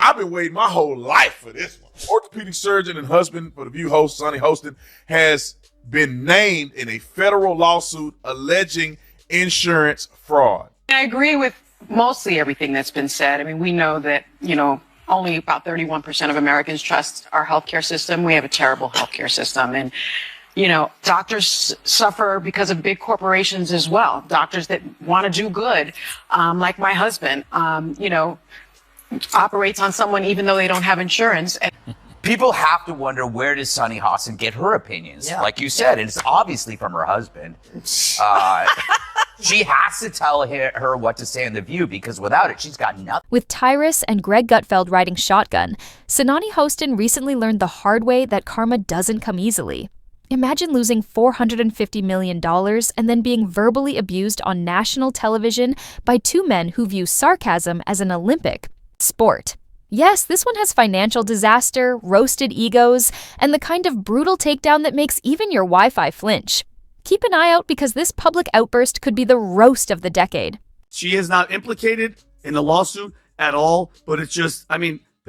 I've been waiting my whole life for this one. Orthopedic surgeon and husband for the View host, Sunny Hostin, has been named in a federal lawsuit alleging insurance fraud. I agree with mostly everything that's been said. I mean, we know that, only about 31% of Americans trust our healthcare system. We have a terrible healthcare system. And, doctors suffer because of big corporations as well. Doctors that want to do good, like my husband, operates on someone even though they don't have insurance. People have to wonder, where does Sunny Hostin get her opinions? Yeah. Like you said, and it's obviously from her husband. She has to tell her what to say in The View, because without it, she's got nothing. With Tyrus and Greg Gutfeld riding shotgun, Sunny Hostin recently learned the hard way that karma doesn't come easily. Imagine losing $450 million and then being verbally abused on national television by two men who view sarcasm as an Olympic sport. Yes, this one has financial disaster, roasted egos, and the kind of brutal takedown that makes even your Wi-Fi flinch. Keep an eye out, because this public outburst could be the roast of the decade. She is not implicated in the lawsuit at all, but it's just,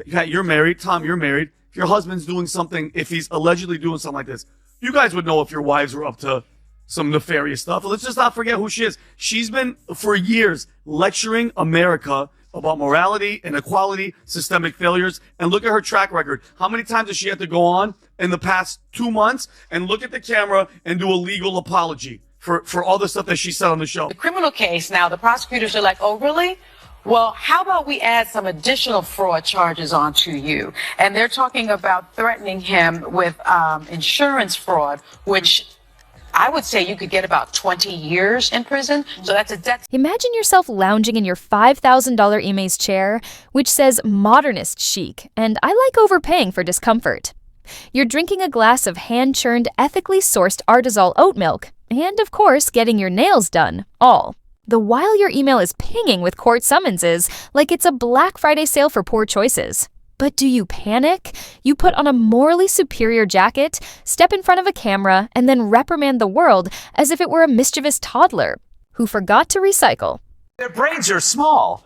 you're married. Tom, you're married. If your husband's doing something, if he's allegedly doing something like this, you guys would know if your wives were up to some nefarious stuff. Let's just not forget who she is. She's been, for years, lecturing America about morality, inequality, systemic failures, and look at her track record. How many times does she have to go on in the past 2 months and look at the camera and do a legal apology for all the stuff that she said on the show? The criminal case, now the prosecutors are like, oh, really? Well, how about we add some additional fraud charges onto you? And they're talking about threatening him with insurance fraud, which I would say you could get about 20 years in prison. So that's a death. Imagine yourself lounging in your $5,000 Ime's chair, which says modernist chic, and I like overpaying for discomfort. You're drinking a glass of hand-churned, ethically sourced Artizol oat milk, and of course, getting your nails done, all. The while your email is pinging with court summonses like it's a Black Friday sale for poor choices. But do you panic? You put on a morally superior jacket, step in front of a camera, and then reprimand the world as if it were a mischievous toddler who forgot to recycle. Their brains are small.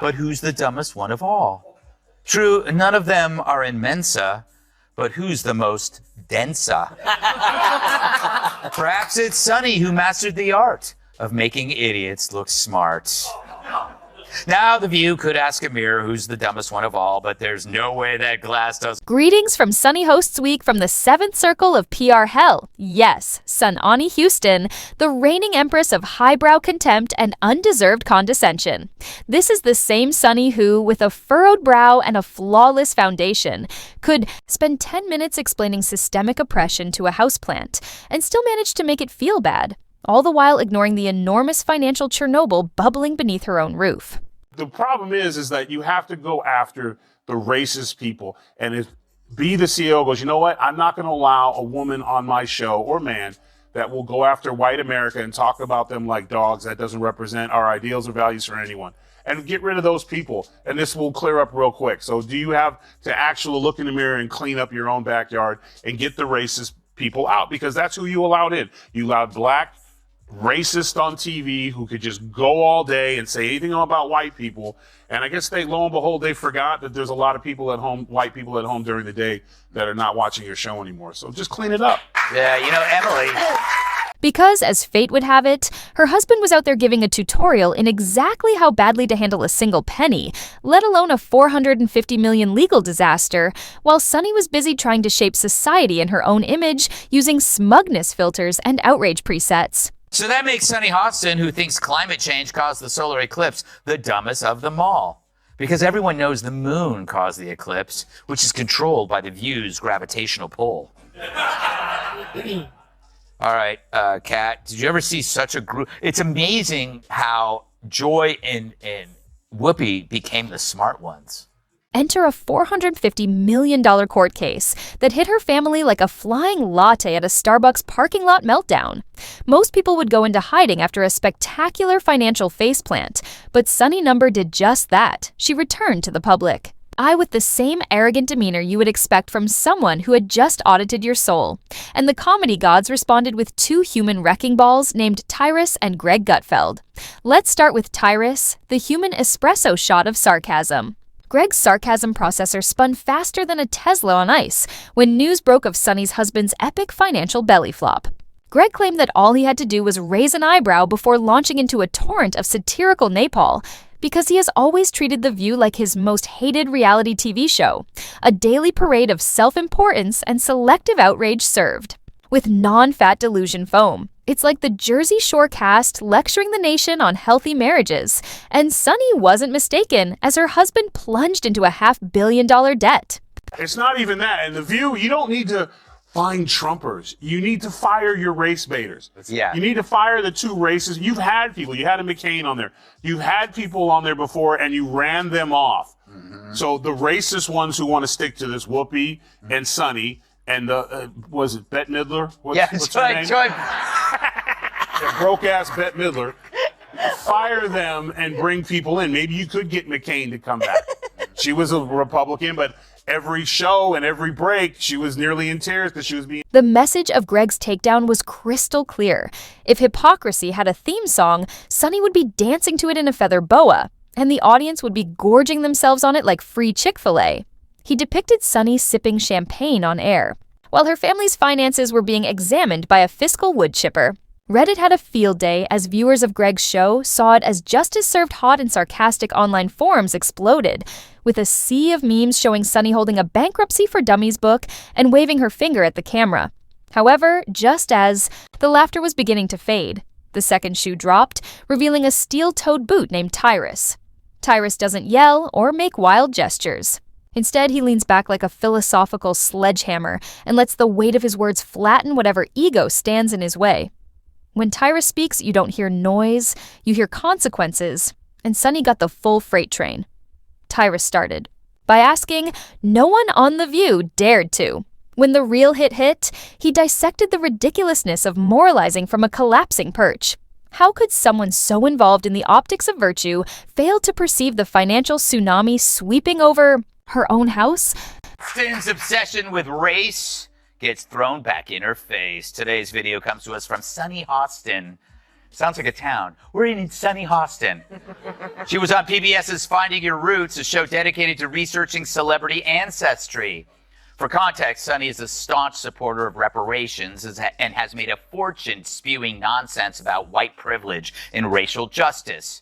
But who's the dumbest one of all? True, none of them are in Mensa, but who's the most densa? Perhaps it's Sunny who mastered the art of making idiots look smart. Now, The View could ask a mirror who's the dumbest one of all, but there's no way that glass does. Greetings from Sunny Hosts Week from the 7th circle of PR hell. Yes, Sunny Hostin, the reigning empress of highbrow contempt and undeserved condescension. This is the same Sunny who, with a furrowed brow and a flawless foundation, could spend 10 minutes explaining systemic oppression to a houseplant and still manage to make it feel bad, all the while ignoring the enormous financial Chernobyl bubbling beneath her own roof. The problem is that you have to go after the racist people. And if the CEO goes, you know what, I'm not going to allow a woman on my show, or man, that will go after white America and talk about them like dogs. That doesn't represent our ideals or values for anyone. And get rid of those people, and this will clear up real quick. So do you have to actually look in the mirror and clean up your own backyard and get the racist people out? Because that's who you allowed in. You allowed black racist on TV who could just go all day and say anything about white people. And I guess lo and behold, they forgot that there's a lot of people at home, white people at home during the day, that are not watching your show anymore. So just clean it up. Yeah, Emily. Because, as fate would have it, her husband was out there giving a tutorial in exactly how badly to handle a single penny, let alone a $450 million legal disaster, while Sunny was busy trying to shape society in her own image using smugness filters and outrage presets. So that makes Sunny Hostin, who thinks climate change caused the solar eclipse, the dumbest of them all. Because everyone knows the moon caused the eclipse, which is controlled by the View's gravitational pull. All right, Kat, did you ever see such a group? It's amazing how Joy and Whoopi became the smart ones. Enter a $450 million court case that hit her family like a flying latte at a Starbucks parking lot meltdown. Most people would go into hiding after a spectacular financial faceplant, but Sunny Number did just that. She returned to the public. With the same arrogant demeanor you would expect from someone who had just audited your soul. And the comedy gods responded with two human wrecking balls named Tyrus and Greg Gutfeld. Let's start with Tyrus, the human espresso shot of sarcasm. Greg's sarcasm processor spun faster than a Tesla on ice when news broke of Sunny's husband's epic financial belly flop. Greg claimed that all he had to do was raise an eyebrow before launching into a torrent of satirical napalm, because he has always treated The View like his most hated reality TV show, a daily parade of self-importance and selective outrage served with non-fat delusion foam. It's like the Jersey Shore cast lecturing the nation on healthy marriages, and Sunny wasn't mistaken as her husband plunged into a $500 million debt. It's not even that. In The View, you don't need to find Trumpers. You need to fire your race baiters. Yeah. You need to fire the two races. You've had people. You had a McCain on there. You've had people on there before, and you ran them off. Mm-hmm. So the racist ones who want to stick to this, Whoopi and Sunny, and was it Bette Midler? What's her name? The broke-ass Bette Midler. Fire them and bring people in. Maybe you could get McCain to come back. She was a Republican, but every show and every break, she was nearly in tears because she was being... The message of Greg's takedown was crystal clear. If hypocrisy had a theme song, Sunny would be dancing to it in a feather boa, and the audience would be gorging themselves on it like free Chick-fil-A. He depicted Sunny sipping champagne on air, while her family's finances were being examined by a fiscal wood chipper. Reddit had a field day as viewers of Greg's show saw it as just as served hot and sarcastic online forums exploded, with a sea of memes showing Sunny holding a Bankruptcy for Dummies book and waving her finger at the camera. However, just as the laughter was beginning to fade, the second shoe dropped, revealing a steel-toed boot named Tyrus. Tyrus doesn't yell or make wild gestures. Instead, he leans back like a philosophical sledgehammer and lets the weight of his words flatten whatever ego stands in his way. When Tyrus speaks, you don't hear noise, you hear consequences, and Sunny got the full freight train. Tyrus started by asking, no one on The View dared to. When the real hit, he dissected the ridiculousness of moralizing from a collapsing perch. How could someone so involved in the optics of virtue fail to perceive the financial tsunami sweeping over her own house? Sin's obsession with race gets thrown back in her face. Today's video comes to us from Sunny Hostin. Sounds like a town. We're in Sunny Hostin. She was on PBS's Finding Your Roots, a show dedicated to researching celebrity ancestry. For context, Sunny is a staunch supporter of reparations and has made a fortune spewing nonsense about white privilege and racial justice.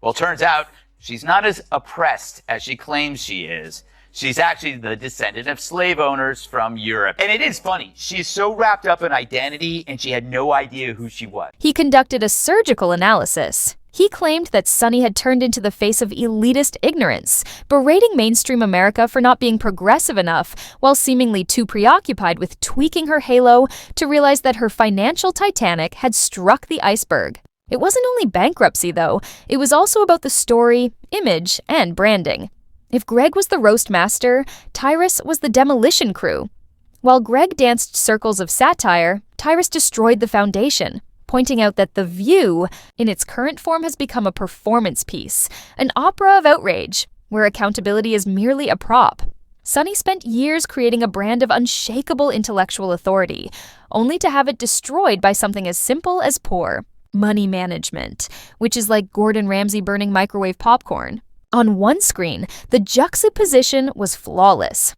Well, turns out she's not as oppressed as she claims she is. She's actually the descendant of slave owners from Europe. And it is funny. She's so wrapped up in identity, and she had no idea who she was. He conducted a surgical analysis. He claimed that Sunny had turned into the face of elitist ignorance, berating mainstream America for not being progressive enough, while seemingly too preoccupied with tweaking her halo to realize that her financial Titanic had struck the iceberg. It wasn't only bankruptcy, though. It was also about the story, image, and branding. If Greg was the roast master, Tyrus was the demolition crew. While Greg danced circles of satire, Tyrus destroyed the foundation, pointing out that The View, in its current form, has become a performance piece, an opera of outrage, where accountability is merely a prop. Sunny spent years creating a brand of unshakable intellectual authority, only to have it destroyed by something as simple as poor money management, which is like Gordon Ramsay burning microwave popcorn. On one screen, the juxtaposition was flawless.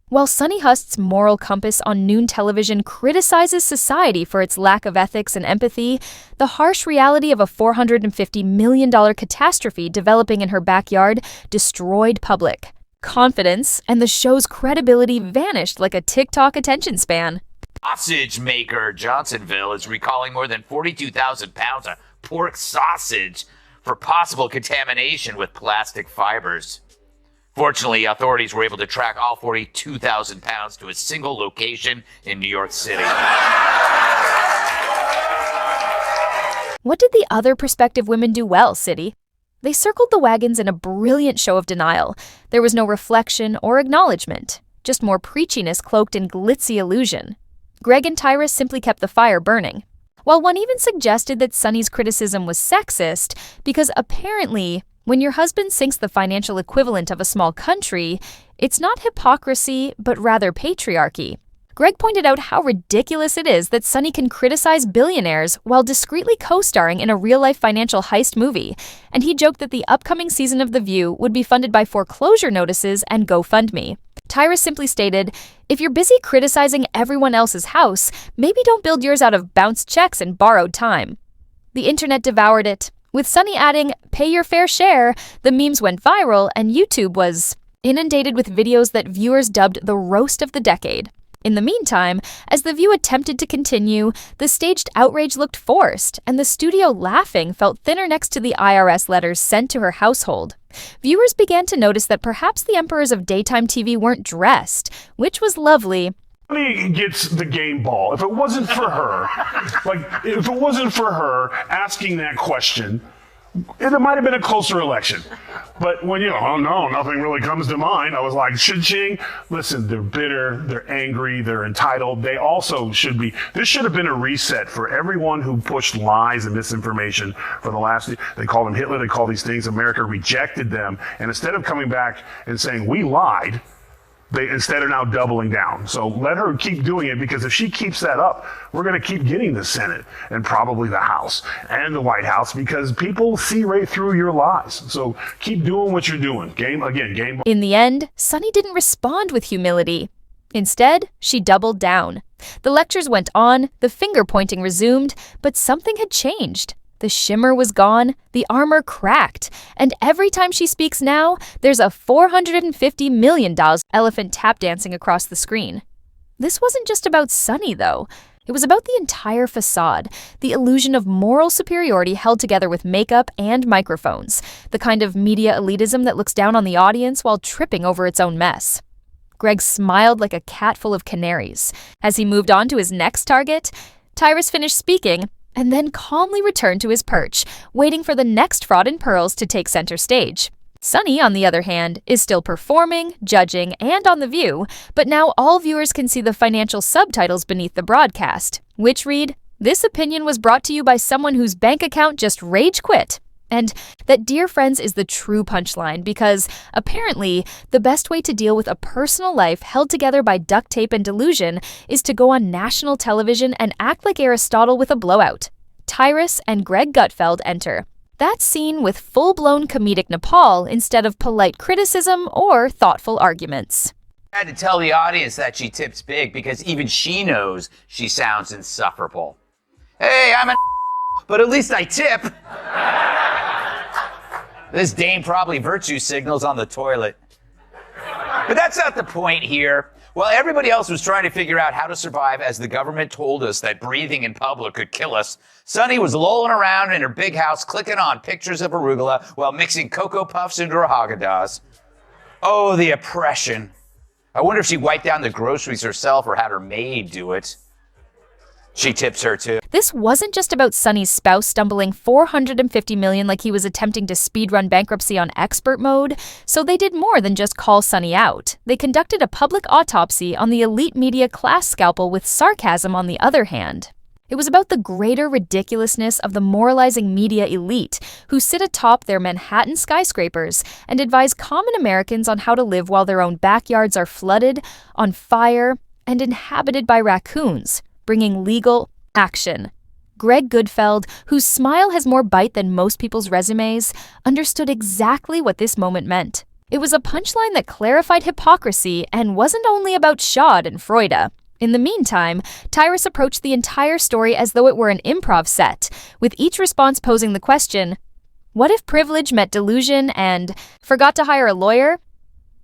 While Sunny Host's moral compass on noon television criticizes society for its lack of ethics and empathy, the harsh reality of a $450 million catastrophe developing in her backyard destroyed public confidence, and the show's credibility vanished like a TikTok attention span. Sausage maker Johnsonville is recalling more than 42,000 pounds of pork sausage for possible contamination with plastic fibers. Fortunately, authorities were able to track all 42,000 pounds to a single location in New York City. What did the other prospective women do well, City? They circled the wagons in a brilliant show of denial. There was no reflection or acknowledgement, just more preachiness cloaked in glitzy illusion. Greg and Tyrus simply kept the fire burning. While one even suggested that Sunny's criticism was sexist, because apparently, when your husband sinks the financial equivalent of a small country, it's not hypocrisy, but rather patriarchy. Greg pointed out how ridiculous it is that Sunny can criticize billionaires while discreetly co-starring in a real-life financial heist movie, and he joked that the upcoming season of The View would be funded by foreclosure notices and GoFundMe. Tyrus simply stated, "If you're busy criticizing everyone else's house, maybe don't build yours out of bounced checks and borrowed time." The internet devoured it, with Sunny adding, "Pay your fair share." The memes went viral, and YouTube was inundated with videos that viewers dubbed the roast of the decade. In the meantime, as The View attempted to continue, the staged outrage looked forced, and the studio laughing felt thinner next to the IRS letters sent to her household. Viewers began to notice that perhaps the emperors of daytime TV weren't dressed, which was lovely. Sunny gets the game ball. If it wasn't for her, if it wasn't for her asking that question, it might have been a closer election. But when oh no, nothing really comes to mind, I was like, cha-ching. Listen, they're bitter, they're angry, they're entitled. They also should be. This should have been a reset for everyone who pushed lies and misinformation for the last. They call them Hitler, they call these things. America rejected them. And instead of coming back and saying, we lied, they instead are now doubling down. So let her keep doing it, because if she keeps that up, we're going to keep getting the Senate and probably the House and the White House, because people see right through your lies. So keep doing what you're doing. Game. In the end, Sunny didn't respond with humility. Instead, she doubled down. The lectures went on, the finger-pointing resumed, but something had changed. The shimmer was gone, the armor cracked, and every time she speaks now, there's a $450 million elephant tap dancing across the screen. This wasn't just about Sunny, though. It was about the entire facade, the illusion of moral superiority held together with makeup and microphones, the kind of media elitism that looks down on the audience while tripping over its own mess. Greg smiled like a cat full of canaries. As he moved on to his next target, Tyrus finished speaking and then calmly returned to his perch, waiting for the next fraud in pearls to take center stage. Sunny, on the other hand, is still performing, judging, and on The View, but now all viewers can see the financial subtitles beneath the broadcast, which read, "This opinion was brought to you by someone whose bank account just rage quit." And that "dear friends" is the true punchline, because apparently the best way to deal with a personal life held together by duct tape and delusion is to go on national television and act like Aristotle with a blowout. Tyrus and Greg Gutfeld enter. That's seen with full-blown comedic Nepal instead of polite criticism or thoughtful arguments. I had to tell the audience that she tips big because even she knows she sounds insufferable. Hey, I'm but at least I tip. This dame probably virtue signals on the toilet. But that's not the point here. While everybody else was trying to figure out how to survive as the government told us that breathing in public could kill us, Sunny was lolling around in her big house clicking on pictures of arugula while mixing Cocoa Puffs into her Haagen-Dazs. Oh, the oppression. I wonder if she wiped down the groceries herself or had her maid do it. She tips her too. This wasn't just about Sunny's spouse stumbling $450 million like he was attempting to speedrun bankruptcy on expert mode, so they did more than just call Sunny out. They conducted a public autopsy on the elite media class scalpel with sarcasm on the other hand. It was about the greater ridiculousness of the moralizing media elite who sit atop their Manhattan skyscrapers and advise common Americans on how to live while their own backyards are flooded, on fire, and inhabited by raccoons, bringing legal action. Greg Gutfeld, whose smile has more bite than most people's resumes, understood exactly what this moment meant. It was a punchline that clarified hypocrisy and wasn't only about Schad and Freude. In the meantime, Tyrus approached the entire story as though it were an improv set, with each response posing the question, what if privilege met delusion and forgot to hire a lawyer?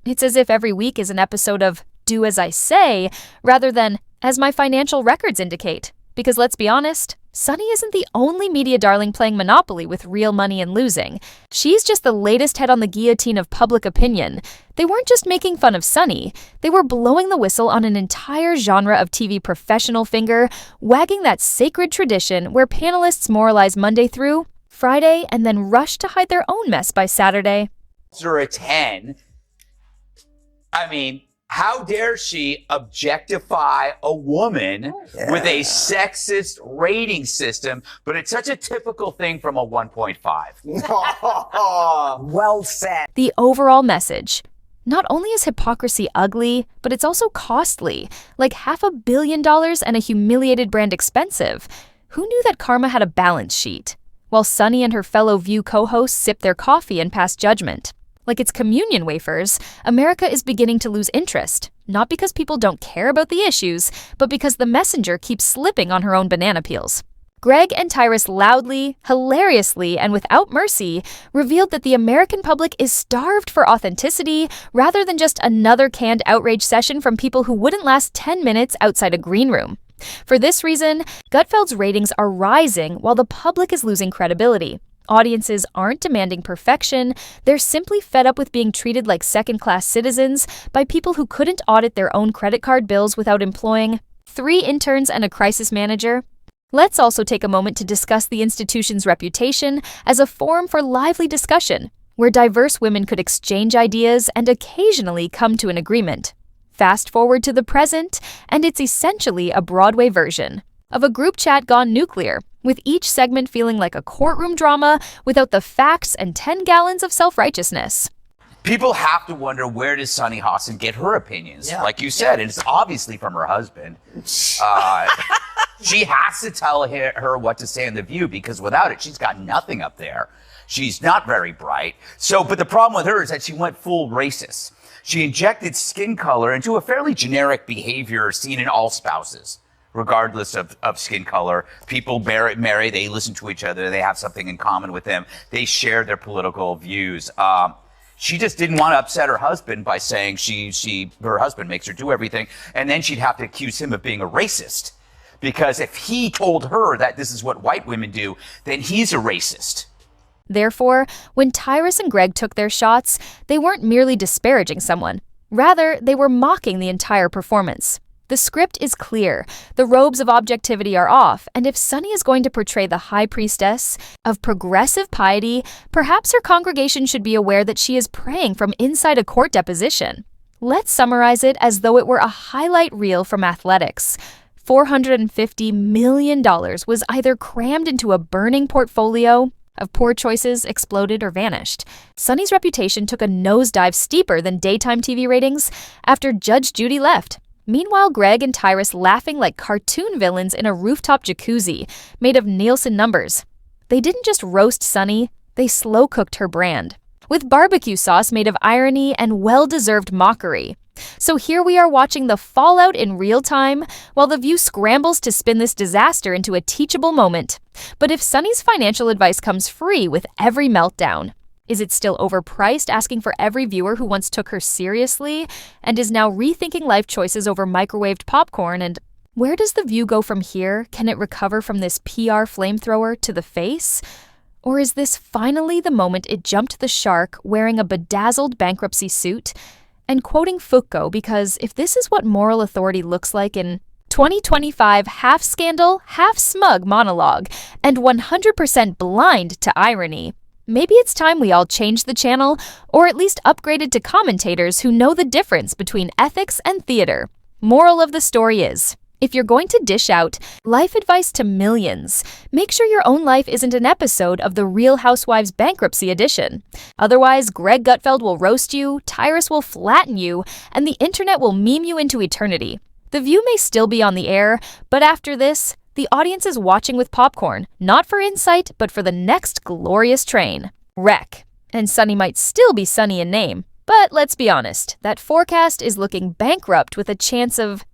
It's as if every week is an episode of Do As I Say, rather than As My Financial Records Indicate. Because let's be honest, Sunny isn't the only media darling playing Monopoly with real money and losing. She's just the latest head on the guillotine of public opinion. They weren't just making fun of Sunny, they were blowing the whistle on an entire genre of TV professional finger, wagging that sacred tradition where panelists moralize Monday through Friday and then rush to hide their own mess by Saturday. Or a 10. I mean, how dare she objectify a woman with a sexist rating system, but it's such a typical thing from a 1.5. Well said. The overall message: Not only is hypocrisy ugly, but it's also costly, like $500 million and a humiliated brand expensive. Who knew that karma had a balance sheet? While Sunny and her fellow View co-hosts sip their coffee and pass judgment. Like it's communion wafers, America is beginning to lose interest, not because people don't care about the issues, but because the messenger keeps slipping on her own banana peels. Greg and Tyrus loudly, hilariously, and without mercy revealed that the American public is starved for authenticity rather than just another canned outrage session from people who wouldn't last 10 minutes outside a green room. For this reason, Gutfeld's ratings are rising while the public is losing credibility. Audiences aren't demanding perfection, they're simply fed up with being treated like second-class citizens by people who couldn't audit their own credit card bills without employing 3 interns and a crisis manager. Let's also take a moment to discuss the institution's reputation as a forum for lively discussion, where diverse women could exchange ideas and occasionally come to an agreement. Fast forward to the present, and it's essentially a Broadway version of a group chat gone nuclear, with each segment feeling like a courtroom drama without the facts and 10 gallons of self-righteousness. People have to wonder, where does Sunny Hostin get her opinions? Like you said, it's obviously from her husband. She has to tell her what to say in The View, because without it, she's got nothing up there. She's not very bright. But the problem with her is that she went full racist. She injected skin color into a fairly generic behavior seen in all spouses, regardless of skin color. People marry, they listen to each other, they have something in common with them, they share their political views. She just didn't want to upset her husband by saying her husband makes her do everything, and then she'd have to accuse him of being a racist. Because if he told her that this is what white women do, then he's a racist. Therefore, when Tyrus and Greg took their shots, they weren't merely disparaging someone. Rather, they were mocking the entire performance. The script is clear, the robes of objectivity are off, and if Sunny is going to portray the high priestess of progressive piety, perhaps her congregation should be aware that she is praying from inside a court deposition. Let's summarize it as though it were a highlight reel from athletics. $450 million was either crammed into a burning portfolio of poor choices, exploded, or vanished. Sunny's reputation took a nosedive steeper than daytime TV ratings after Judge Judy left. Meanwhile, Greg and Tyrus laughing like cartoon villains in a rooftop jacuzzi made of Nielsen numbers. They didn't just roast Sunny, they slow-cooked her brand, with barbecue sauce made of irony and well-deserved mockery. So here we are watching the fallout in real time, while The View scrambles to spin this disaster into a teachable moment. But if Sunny's financial advice comes free with every meltdown, is it still overpriced, asking for every viewer who once took her seriously and is now rethinking life choices over microwaved popcorn? And where does The View go from here? Can it recover from this PR flamethrower to the face? Or is this finally the moment it jumped the shark wearing a bedazzled bankruptcy suit? And quoting Foucault, because if this is what moral authority looks like in 2025 half scandal, half smug monologue, and 100% blind to irony, maybe it's time we all change the channel, or at least upgraded to commentators who know the difference between ethics and theater. Moral of the story is, if you're going to dish out life advice to millions, make sure your own life isn't an episode of the Real Housewives Bankruptcy edition. Otherwise, Greg Gutfeld will roast you, Tyrus will flatten you, and the internet will meme you into eternity. The View may still be on the air, but after this, the audience is watching with popcorn, not for insight, but for the next glorious train wreck. And Sunny might still be Sunny in name, but let's be honest, that forecast is looking bankrupt with a chance of